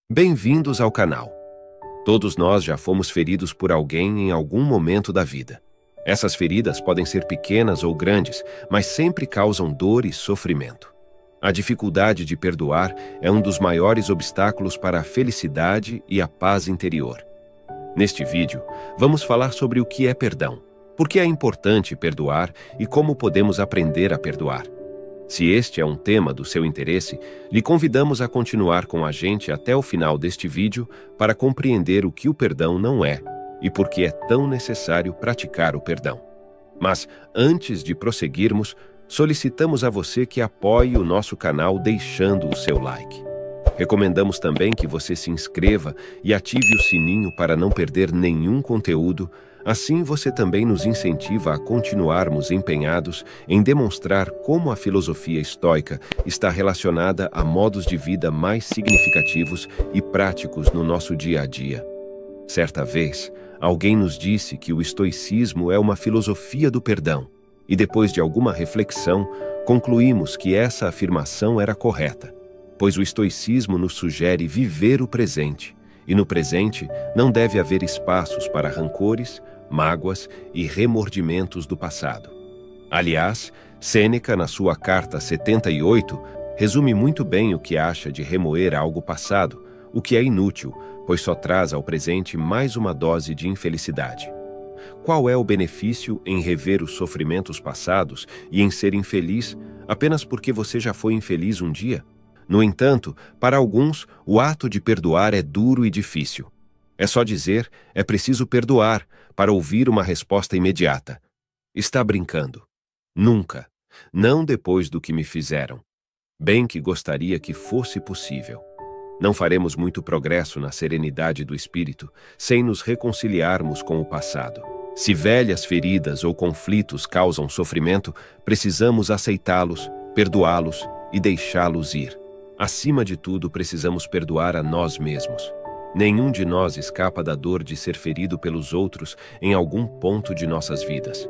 Bem-vindos ao canal. Todos nós já fomos feridos por alguém em algum momento da vida. Essas feridas podem ser pequenas ou grandes, mas sempre causam dor e sofrimento. A dificuldade de perdoar é um dos maiores obstáculos para a felicidade e a paz interior. Neste vídeo, vamos falar sobre o que é perdão, por que é importante perdoar e como podemos aprender a perdoar. Se este é um tema do seu interesse, lhe convidamos a continuar com a gente até o final deste vídeo para compreender o que o perdão não é e por que é tão necessário praticar o perdão. Mas, antes de prosseguirmos, solicitamos a você que apoie o nosso canal deixando o seu like. Recomendamos também que você se inscreva e ative o sininho para não perder nenhum conteúdo. Assim, você também nos incentiva a continuarmos empenhados em demonstrar como a filosofia estoica está relacionada a modos de vida mais significativos e práticos no nosso dia a dia. Certa vez, alguém nos disse que o estoicismo é uma filosofia do perdão, e depois de alguma reflexão, concluímos que essa afirmação era correta, pois o estoicismo nos sugere viver o presente, e no presente não deve haver espaços para rancores, mágoas e remordimentos do passado. Aliás, Sêneca, na sua Carta 78, resume muito bem o que acha de remoer algo passado, o que é inútil, pois só traz ao presente mais uma dose de infelicidade. Qual é o benefício em rever os sofrimentos passados e em ser infeliz apenas porque você já foi infeliz um dia? No entanto, para alguns, o ato de perdoar é duro e difícil. É só dizer, é preciso perdoar, para ouvir uma resposta imediata. Está brincando. Nunca. Não depois do que me fizeram. Bem que gostaria que fosse possível. Não faremos muito progresso na serenidade do espírito sem nos reconciliarmos com o passado. Se velhas feridas ou conflitos causam sofrimento, precisamos aceitá-los, perdoá-los e deixá-los ir. Acima de tudo, precisamos perdoar a nós mesmos. Nenhum de nós escapa da dor de ser ferido pelos outros em algum ponto de nossas vidas.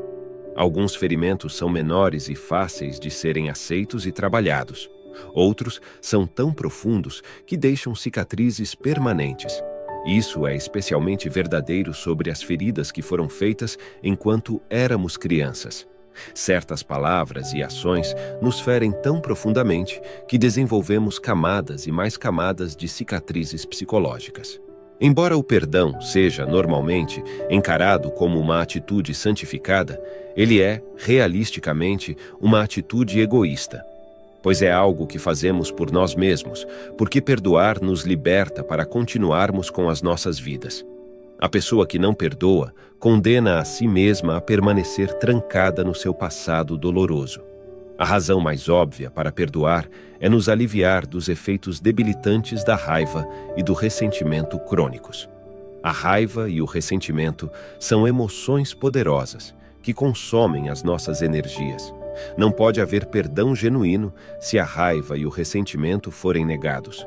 Alguns ferimentos são menores e fáceis de serem aceitos e trabalhados. Outros são tão profundos que deixam cicatrizes permanentes. Isso é especialmente verdadeiro sobre as feridas que foram feitas enquanto éramos crianças. Certas palavras e ações nos ferem tão profundamente que desenvolvemos camadas e mais camadas de cicatrizes psicológicas. Embora o perdão seja, normalmente, encarado como uma atitude santificada, ele é, realisticamente, uma atitude egoísta. Pois é algo que fazemos por nós mesmos, porque perdoar nos liberta para continuarmos com as nossas vidas. A pessoa que não perdoa condena a si mesma a permanecer trancada no seu passado doloroso. A razão mais óbvia para perdoar é nos aliviar dos efeitos debilitantes da raiva e do ressentimento crônicos. A raiva e o ressentimento são emoções poderosas que consomem as nossas energias. Não pode haver perdão genuíno se a raiva e o ressentimento forem negados.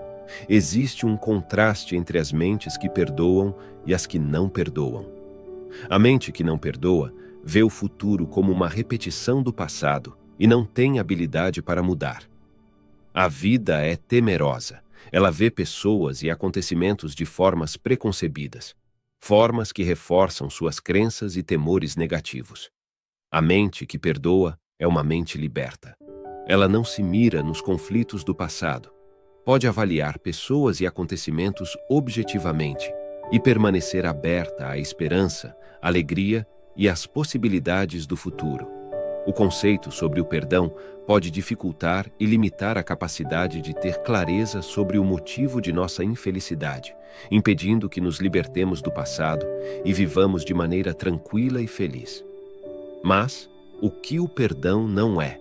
Existe um contraste entre as mentes que perdoam e as que não perdoam. A mente que não perdoa vê o futuro como uma repetição do passado e não tem habilidade para mudar. A vida é temerosa. Ela vê pessoas e acontecimentos de formas preconcebidas, formas que reforçam suas crenças e temores negativos. A mente que perdoa é uma mente liberta. Ela não se mira nos conflitos do passado. Pode avaliar pessoas e acontecimentos objetivamente e permanecer aberta à esperança, alegria e às possibilidades do futuro. O conceito sobre o perdão pode dificultar e limitar a capacidade de ter clareza sobre o motivo de nossa infelicidade, impedindo que nos libertemos do passado e vivamos de maneira tranquila e feliz. Mas, o que o perdão não é?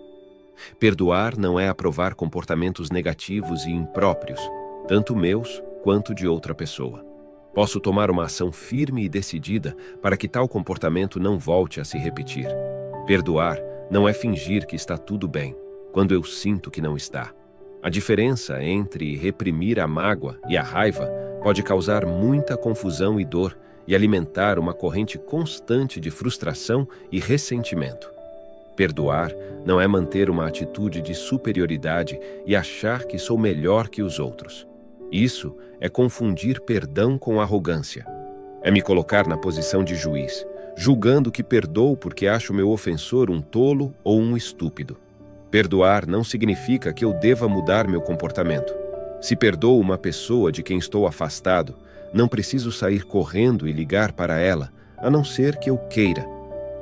Perdoar não é aprovar comportamentos negativos e impróprios, tanto meus quanto de outra pessoa. Posso tomar uma ação firme e decidida para que tal comportamento não volte a se repetir. Perdoar não é fingir que está tudo bem, quando eu sinto que não está. A diferença entre reprimir a mágoa e a raiva pode causar muita confusão e dor e alimentar uma corrente constante de frustração e ressentimento. Perdoar não é manter uma atitude de superioridade e achar que sou melhor que os outros. Isso é confundir perdão com arrogância. É me colocar na posição de juiz, julgando que perdoo porque acho meu ofensor um tolo ou um estúpido. Perdoar não significa que eu deva mudar meu comportamento. Se perdoo uma pessoa de quem estou afastado, não preciso sair correndo e ligar para ela, a não ser que eu queira.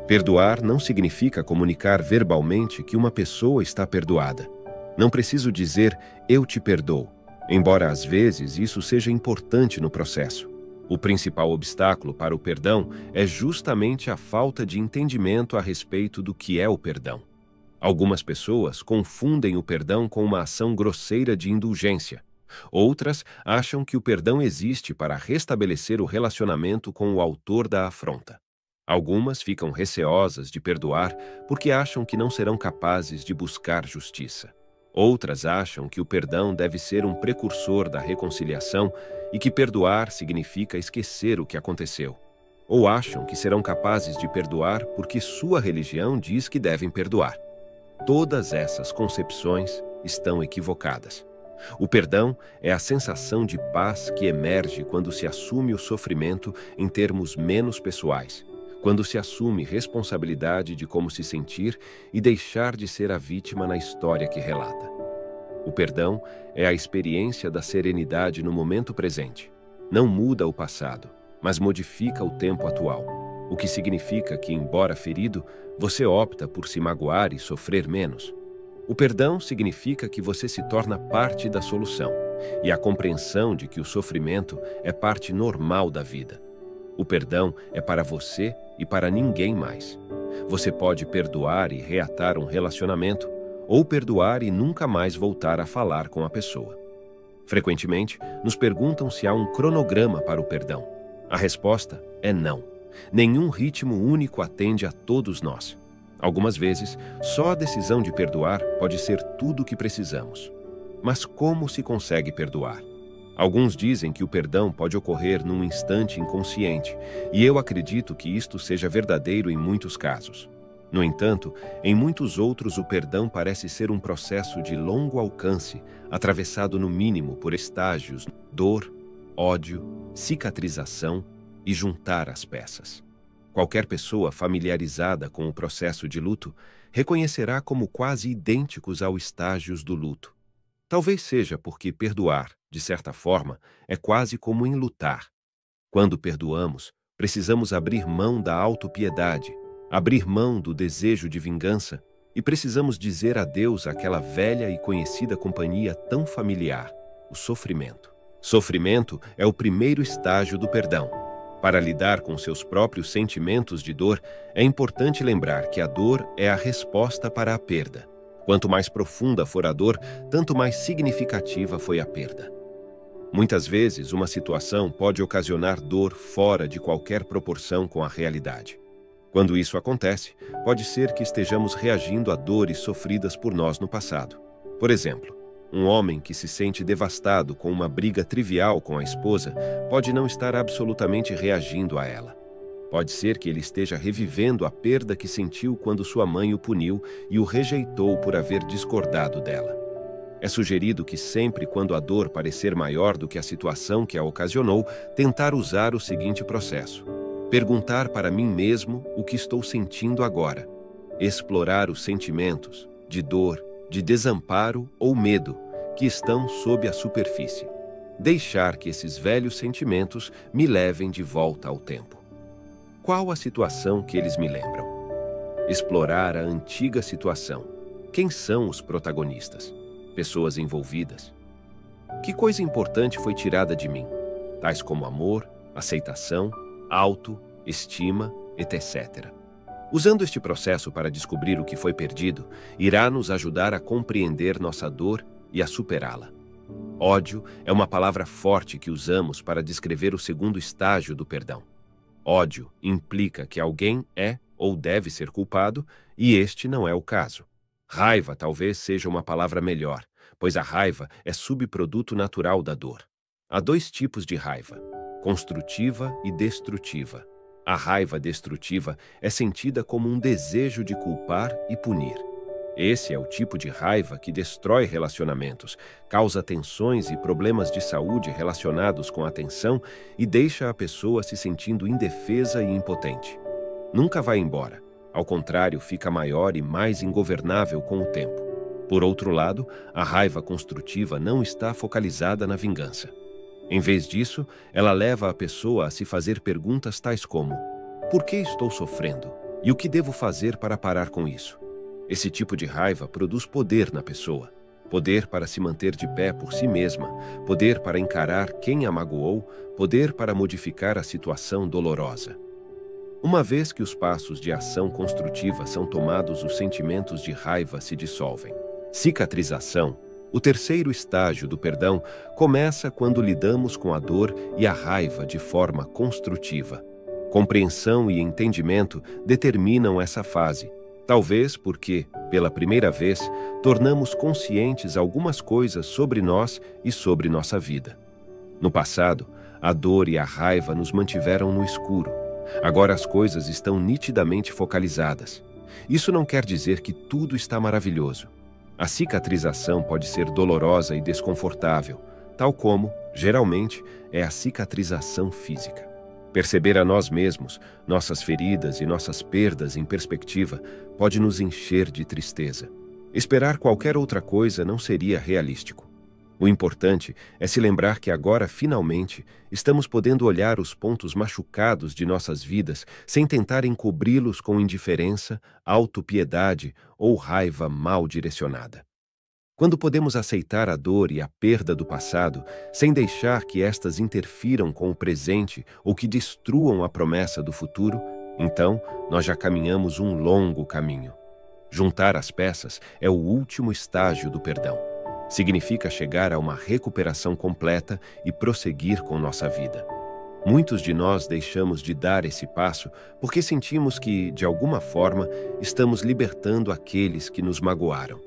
Perdoar não significa comunicar verbalmente que uma pessoa está perdoada. Não preciso dizer "eu te perdoo", embora às vezes isso seja importante no processo. O principal obstáculo para o perdão é justamente a falta de entendimento a respeito do que é o perdão. Algumas pessoas confundem o perdão com uma ação grosseira de indulgência. Outras acham que o perdão existe para restabelecer o relacionamento com o autor da afronta. Algumas ficam receosas de perdoar porque acham que não serão capazes de buscar justiça. Outras acham que o perdão deve ser um precursor da reconciliação e que perdoar significa esquecer o que aconteceu. Ou acham que serão capazes de perdoar porque sua religião diz que devem perdoar. Todas essas concepções estão equivocadas. O perdão é a sensação de paz que emerge quando se assume o sofrimento em termos menos pessoais, quando se assume responsabilidade de como se sentir e deixar de ser a vítima na história que relata. O perdão é a experiência da serenidade no momento presente. Não muda o passado, mas modifica o tempo atual, o que significa que, embora ferido, você opta por se magoar e sofrer menos. O perdão significa que você se torna parte da solução e a compreensão de que o sofrimento é parte normal da vida. O perdão é para você e para ninguém mais. Você pode perdoar e reatar um relacionamento, ou perdoar e nunca mais voltar a falar com a pessoa. Frequentemente, nos perguntam se há um cronograma para o perdão. A resposta é não. Nenhum ritmo único atende a todos nós. Algumas vezes, só a decisão de perdoar pode ser tudo o que precisamos. Mas como se consegue perdoar? Alguns dizem que o perdão pode ocorrer num instante inconsciente, e eu acredito que isto seja verdadeiro em muitos casos. No entanto, em muitos outros o perdão parece ser um processo de longo alcance, atravessado no mínimo por estágios: dor, ódio, cicatrização e juntar as peças. Qualquer pessoa familiarizada com o processo de luto reconhecerá como quase idênticos aos estágios do luto. Talvez seja porque perdoar, de certa forma, é quase como enlutar. Quando perdoamos, precisamos abrir mão da autopiedade, abrir mão do desejo de vingança e precisamos dizer adeus àquela velha e conhecida companhia tão familiar, o sofrimento. Sofrimento é o primeiro estágio do perdão. Para lidar com seus próprios sentimentos de dor, é importante lembrar que a dor é a resposta para a perda. Quanto mais profunda for a dor, tanto mais significativa foi a perda. Muitas vezes, uma situação pode ocasionar dor fora de qualquer proporção com a realidade. Quando isso acontece, pode ser que estejamos reagindo a dores sofridas por nós no passado. Por exemplo, um homem que se sente devastado com uma briga trivial com a esposa pode não estar absolutamente reagindo a ela. Pode ser que ele esteja revivendo a perda que sentiu quando sua mãe o puniu e o rejeitou por haver discordado dela. É sugerido que sempre quando a dor parecer maior do que a situação que a ocasionou, tentar usar o seguinte processo: perguntar para mim mesmo o que estou sentindo agora, explorar os sentimentos de dor, de desamparo ou medo que estão sob a superfície, deixar que esses velhos sentimentos me levem de volta ao tempo. Qual a situação que eles me lembram? Explorar a antiga situação. Quem são os protagonistas? Pessoas envolvidas? Que coisa importante foi tirada de mim? Tais como amor, aceitação, autoestima, etc. Usando este processo para descobrir o que foi perdido, irá nos ajudar a compreender nossa dor e a superá-la. Ódio é uma palavra forte que usamos para descrever o segundo estágio do perdão. Ódio implica que alguém é ou deve ser culpado, e este não é o caso. Raiva talvez seja uma palavra melhor, pois a raiva é subproduto natural da dor. Há dois tipos de raiva: construtiva e destrutiva. A raiva destrutiva é sentida como um desejo de culpar e punir. Esse é o tipo de raiva que destrói relacionamentos, causa tensões e problemas de saúde relacionados com a tensão e deixa a pessoa se sentindo indefesa e impotente. Nunca vai embora. Ao contrário, fica maior e mais ingovernável com o tempo. Por outro lado, a raiva construtiva não está focalizada na vingança. Em vez disso, ela leva a pessoa a se fazer perguntas tais como: por que estou sofrendo? E o que devo fazer para parar com isso? Esse tipo de raiva produz poder na pessoa. Poder para se manter de pé por si mesma, poder para encarar quem a magoou, poder para modificar a situação dolorosa. Uma vez que os passos de ação construtiva são tomados, os sentimentos de raiva se dissolvem. Cicatrização. O terceiro estágio do perdão começa quando lidamos com a dor e a raiva de forma construtiva. Compreensão e entendimento determinam essa fase. Talvez porque, pela primeira vez, tornamos conscientes algumas coisas sobre nós e sobre nossa vida. No passado, a dor e a raiva nos mantiveram no escuro. Agora as coisas estão nitidamente focalizadas. Isso não quer dizer que tudo está maravilhoso. A cicatrização pode ser dolorosa e desconfortável, tal como, geralmente, é a cicatrização física. Perceber a nós mesmos, nossas feridas e nossas perdas em perspectiva pode nos encher de tristeza. Esperar qualquer outra coisa não seria realístico. O importante é se lembrar que agora, finalmente, estamos podendo olhar os pontos machucados de nossas vidas sem tentar encobri-los com indiferença, autopiedade ou raiva mal direcionada. Quando podemos aceitar a dor e a perda do passado, sem deixar que estas interfiram com o presente ou que destruam a promessa do futuro, então nós já caminhamos um longo caminho. Juntar as peças é o último estágio do perdão. Significa chegar a uma recuperação completa e prosseguir com nossa vida. Muitos de nós deixamos de dar esse passo porque sentimos que, de alguma forma, estamos libertando aqueles que nos magoaram.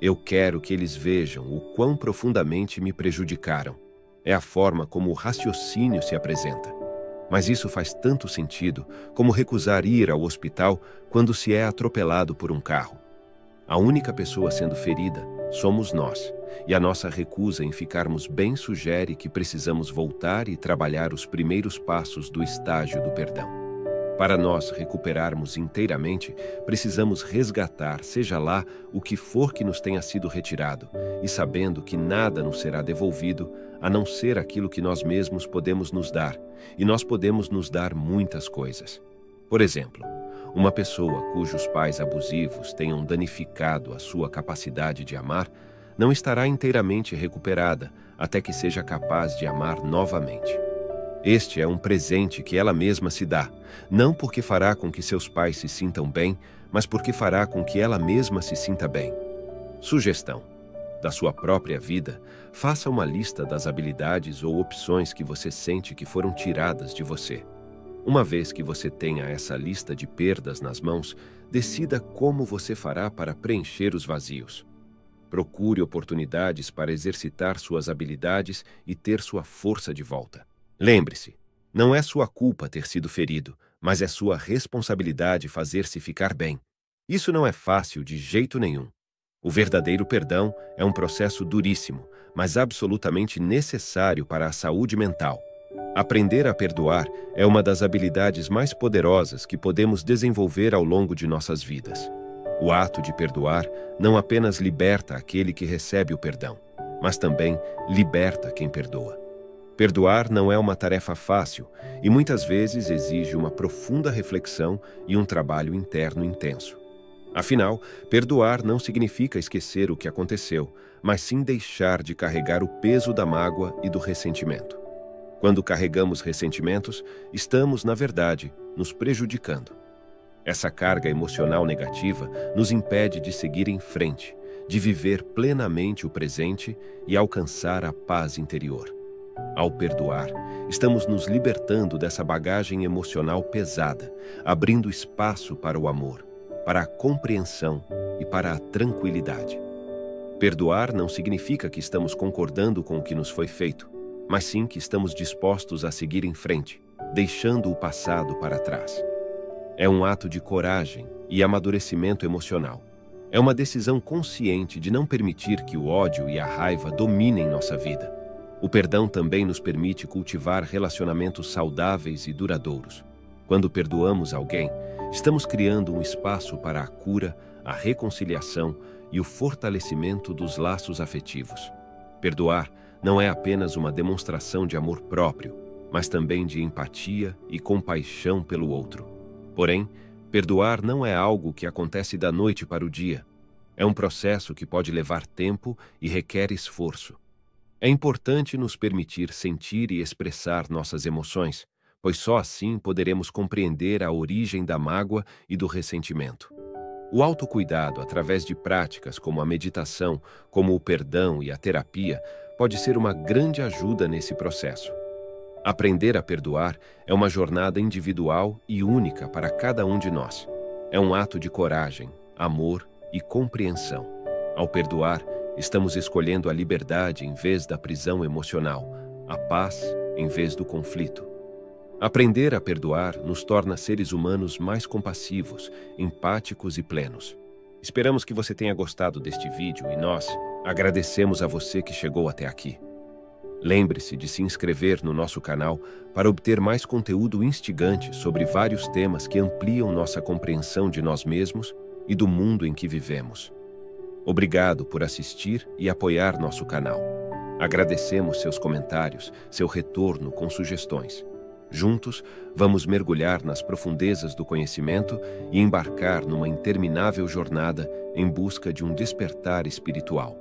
Eu quero que eles vejam o quão profundamente me prejudicaram. É a forma como o raciocínio se apresenta. Mas isso faz tanto sentido como recusar ir ao hospital quando se é atropelado por um carro. A única pessoa sendo ferida somos nós, e a nossa recusa em ficarmos bem sugere que precisamos voltar e trabalhar os primeiros passos do estágio do perdão. Para nós recuperarmos inteiramente, precisamos resgatar, seja lá o que for que nos tenha sido retirado, e sabendo que nada nos será devolvido, a não ser aquilo que nós mesmos podemos nos dar, e nós podemos nos dar muitas coisas. Por exemplo, uma pessoa cujos pais abusivos tenham danificado a sua capacidade de amar, não estará inteiramente recuperada até que seja capaz de amar novamente. Este é um presente que ela mesma se dá, não porque fará com que seus pais se sintam bem, mas porque fará com que ela mesma se sinta bem. Sugestão: da sua própria vida, faça uma lista das habilidades ou opções que você sente que foram tiradas de você. Uma vez que você tenha essa lista de perdas nas mãos, decida como você fará para preencher os vazios. Procure oportunidades para exercitar suas habilidades e ter sua força de volta. Lembre-se, não é sua culpa ter sido ferido, mas é sua responsabilidade fazer-se ficar bem. Isso não é fácil de jeito nenhum. O verdadeiro perdão é um processo duríssimo, mas absolutamente necessário para a saúde mental. Aprender a perdoar é uma das habilidades mais poderosas que podemos desenvolver ao longo de nossas vidas. O ato de perdoar não apenas liberta aquele que recebe o perdão, mas também liberta quem perdoa. Perdoar não é uma tarefa fácil e muitas vezes exige uma profunda reflexão e um trabalho interno intenso. Afinal, perdoar não significa esquecer o que aconteceu, mas sim deixar de carregar o peso da mágoa e do ressentimento. Quando carregamos ressentimentos, estamos, na verdade, nos prejudicando. Essa carga emocional negativa nos impede de seguir em frente, de viver plenamente o presente e alcançar a paz interior. Ao perdoar, estamos nos libertando dessa bagagem emocional pesada, abrindo espaço para o amor, para a compreensão e para a tranquilidade. Perdoar não significa que estamos concordando com o que nos foi feito, mas sim que estamos dispostos a seguir em frente, deixando o passado para trás. É um ato de coragem e amadurecimento emocional. É uma decisão consciente de não permitir que o ódio e a raiva dominem nossa vida. O perdão também nos permite cultivar relacionamentos saudáveis e duradouros. Quando perdoamos alguém, estamos criando um espaço para a cura, a reconciliação e o fortalecimento dos laços afetivos. Perdoar não é apenas uma demonstração de amor próprio, mas também de empatia e compaixão pelo outro. Porém, perdoar não é algo que acontece da noite para o dia. É um processo que pode levar tempo e requer esforço. É importante nos permitir sentir e expressar nossas emoções, pois só assim poderemos compreender a origem da mágoa e do ressentimento. O autocuidado, através de práticas como a meditação, como o perdão e a terapia, pode ser uma grande ajuda nesse processo. Aprender a perdoar é uma jornada individual e única para cada um de nós. É um ato de coragem, amor e compreensão. Ao perdoar, estamos escolhendo a liberdade em vez da prisão emocional, a paz em vez do conflito. Aprender a perdoar nos torna seres humanos mais compassivos, empáticos e plenos. Esperamos que você tenha gostado deste vídeo e nós agradecemos a você que chegou até aqui. Lembre-se de se inscrever no nosso canal para obter mais conteúdo instigante sobre vários temas que ampliam nossa compreensão de nós mesmos e do mundo em que vivemos. Obrigado por assistir e apoiar nosso canal. Agradecemos seus comentários, seu retorno com sugestões. Juntos, vamos mergulhar nas profundezas do conhecimento e embarcar numa interminável jornada em busca de um despertar espiritual.